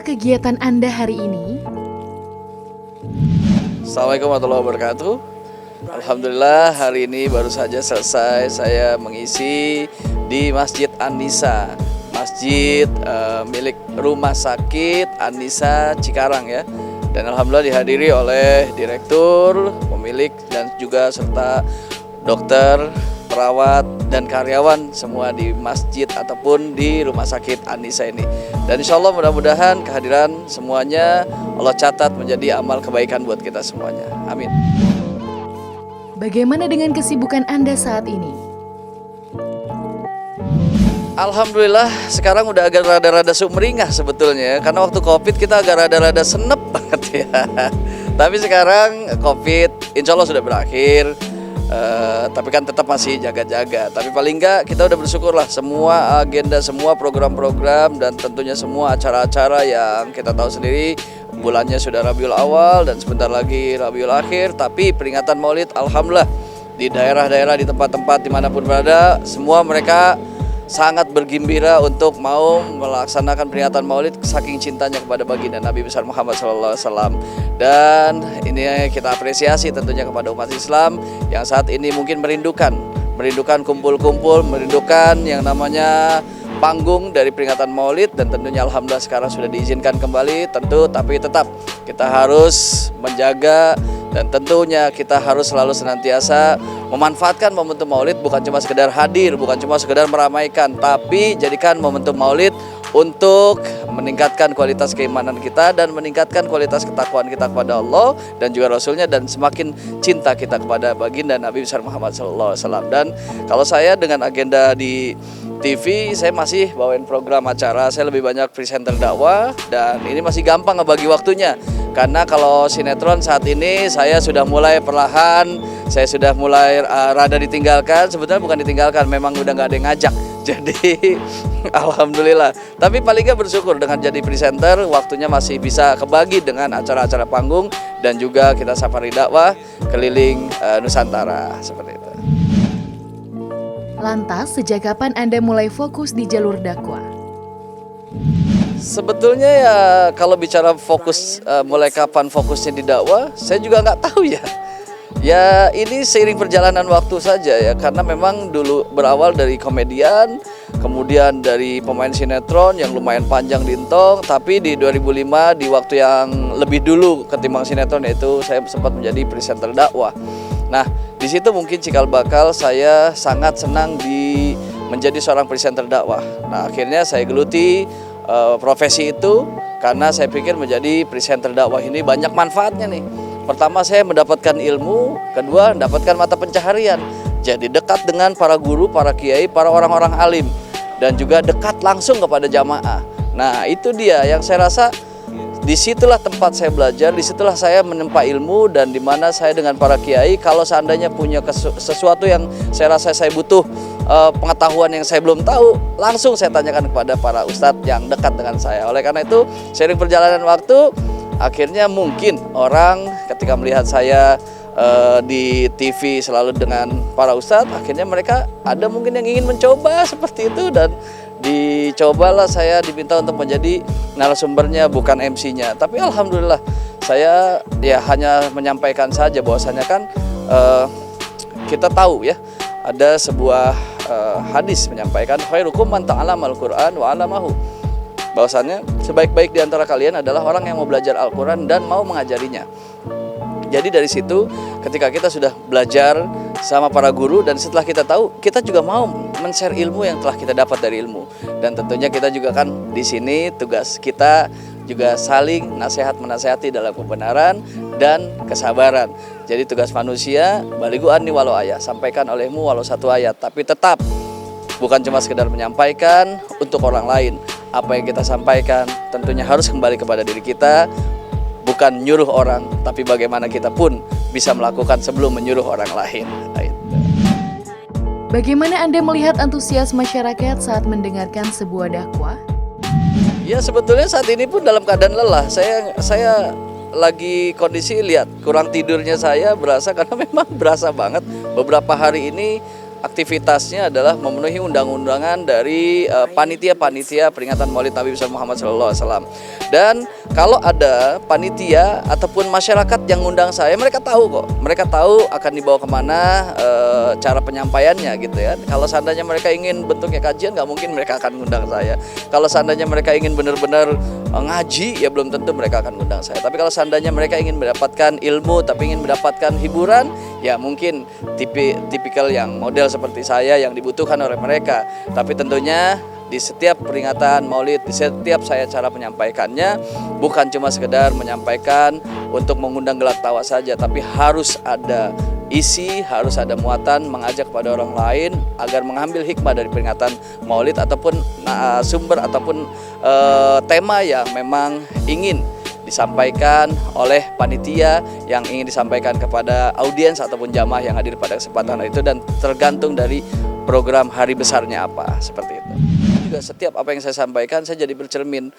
kegiatan Anda hari ini? Assalamualaikum warahmatullahi wabarakatuh. Alhamdulillah hari ini baru saja selesai saya mengisi di Masjid An-Nisa, masjid milik Rumah Sakit An-Nisa Cikarang ya. Dan alhamdulillah dihadiri oleh direktur, pemilik dan juga serta dokter, perawat dan karyawan semua di masjid ataupun di Rumah Sakit An-Nisa ini. Dan insya Allah mudah-mudahan kehadiran semuanya Allah catat menjadi amal kebaikan buat kita semuanya. Amin. Bagaimana dengan kesibukan Anda saat ini? Alhamdulillah sekarang udah agak rada-rada sumringah sebetulnya. Karena waktu Covid kita agak rada-rada senep banget ya. Tapi sekarang Covid insya Allah sudah berakhir. Tapi kan tetap masih jaga-jaga. Tapi paling enggak kita udah bersyukur lah semua agenda, semua program-program dan tentunya semua acara-acara yang kita tahu sendiri bulannya sudah Rabiul Awal dan sebentar lagi Rabiul Akhir. Tapi peringatan Maulid alhamdulillah di daerah-daerah, di tempat-tempat dimanapun berada, semua mereka sangat bergembira untuk mau melaksanakan peringatan Maulid saking cintanya kepada baginda Nabi besar Muhammad SAW. Dan ini kita apresiasi tentunya kepada umat Islam yang saat ini mungkin merindukan kumpul-kumpul, merindukan yang namanya panggung dari peringatan Maulid. Dan tentunya alhamdulillah sekarang sudah diizinkan kembali tentu, tapi tetap kita harus menjaga dan tentunya kita harus selalu senantiasa memanfaatkan momentum Maulid, bukan cuma sekedar hadir, bukan cuma sekedar meramaikan, tapi jadikan momentum Maulid untuk meningkatkan kualitas keimanan kita dan meningkatkan kualitas ketakwaan kita kepada Allah dan juga Rasulnya, dan semakin cinta kita kepada baginda Nabi besar Muhammad SAW. Dan kalau saya dengan agenda di TV, saya masih bawain program acara, saya lebih banyak presenter dakwah dan ini masih gampang ngebagi waktunya. Karena kalau sinetron saat ini saya sudah mulai perlahan, saya sudah mulai rada ditinggalkan. Sebetulnya bukan ditinggalkan, memang udah nggak ada yang ngajak. Jadi alhamdulillah. Tapi paling nggak bersyukur dengan jadi presenter, waktunya masih bisa kebagi dengan acara-acara panggung dan juga kita safari dakwah keliling Nusantara seperti itu. Lantas, sejak kapan Anda mulai fokus di jalur dakwah? Sebetulnya ya kalau bicara fokus mulai kapan fokusnya di dakwah, saya juga nggak tahu ya. Ya ini seiring perjalanan waktu saja ya, karena memang dulu berawal dari komedian, kemudian dari pemain sinetron yang lumayan panjang dintong, tapi di 2005 di waktu yang lebih dulu ketimbang sinetron yaitu saya sempat menjadi presenter dakwah. Nah di situ mungkin cikal bakal saya sangat senang menjadi seorang presenter dakwah. Nah akhirnya saya geluti profesi itu karena saya pikir menjadi presenter dakwah ini banyak manfaatnya nih. Pertama saya mendapatkan ilmu, kedua mendapatkan mata pencaharian. Jadi dekat dengan para guru, para kiai, para orang-orang alim dan juga dekat langsung kepada jamaah. Nah, itu dia yang saya rasa disitulah tempat saya belajar, disitulah saya menempa ilmu dan di mana saya dengan para kiai kalau seandainya punya sesuatu yang saya rasa saya butuh pengetahuan yang saya belum tahu, langsung saya tanyakan kepada para ustadz yang dekat dengan saya. Oleh karena itu, seiring perjalanan waktu, akhirnya mungkin orang ketika melihat saya di TV selalu dengan para ustadz, akhirnya mereka ada mungkin yang ingin mencoba seperti itu dan dicobalah saya diminta untuk menjadi narasumbernya bukan MC-nya. Tapi alhamdulillah saya ya hanya menyampaikan saja bahwasanya kan kita tahu ya ada sebuah hadis menyampaikan khairukum man ta'allamal Qur'an wa 'allamahu. Bahwasannya sebaik-baik di antara kalian adalah orang yang mau belajar Al-Qur'an dan mau mengajarinya. Jadi dari situ ketika kita sudah belajar sama para guru dan setelah kita tahu, kita juga mau men-share ilmu yang telah kita dapat dari ilmu. Dan tentunya kita juga kan di sini tugas kita juga saling nasihat menasihati dalam kebenaran dan kesabaran. Jadi tugas manusia balighu anni walau ayat, sampaikan olehmu walau satu ayat, tapi tetap bukan cuma sekedar menyampaikan untuk orang lain. Apa yang kita sampaikan tentunya harus kembali kepada diri kita, bukan nyuruh orang, tapi bagaimana kita pun bisa melakukan sebelum menyuruh orang lain. Bagaimana Anda melihat antusias masyarakat saat mendengarkan sebuah dakwah? Ya sebetulnya saat ini pun dalam keadaan lelah. Saya lagi kondisi lihat kurang tidurnya saya berasa karena memang berasa banget beberapa hari ini aktivitasnya adalah memenuhi undang-undangan dari panitia-panitia peringatan Maulid Nabi besar Muhammad SAW. Dan kalau ada panitia ataupun masyarakat yang ngundang saya, mereka tahu kok. Mereka tahu akan dibawa kemana, cara penyampaiannya gitu ya. Kalau seandainya mereka ingin bentuknya kajian, nggak mungkin mereka akan ngundang saya. Kalau seandainya mereka ingin benar-benar ngaji, ya belum tentu mereka akan ngundang saya. Tapi kalau seandainya mereka ingin mendapatkan ilmu, tapi ingin mendapatkan hiburan, ya mungkin tipikal yang model seperti saya yang dibutuhkan oleh mereka. Tapi tentunya di setiap peringatan Maulid, di setiap saya cara menyampaikannya bukan cuma sekedar menyampaikan untuk mengundang gelak tawa saja, tapi harus ada isi, harus ada muatan mengajak kepada orang lain agar mengambil hikmah dari peringatan Maulid ataupun sumber ataupun tema yang memang ingin disampaikan oleh panitia, yang ingin disampaikan kepada audiens ataupun jamaah yang hadir pada kesempatan itu, dan tergantung dari program hari besarnya apa, seperti itu. Juga setiap apa yang saya sampaikan saya jadi bercermin.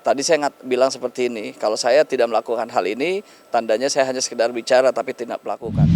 Tadi saya bilang seperti ini, kalau saya tidak melakukan hal ini, tandanya saya hanya sekedar bicara tapi tidak melakukan.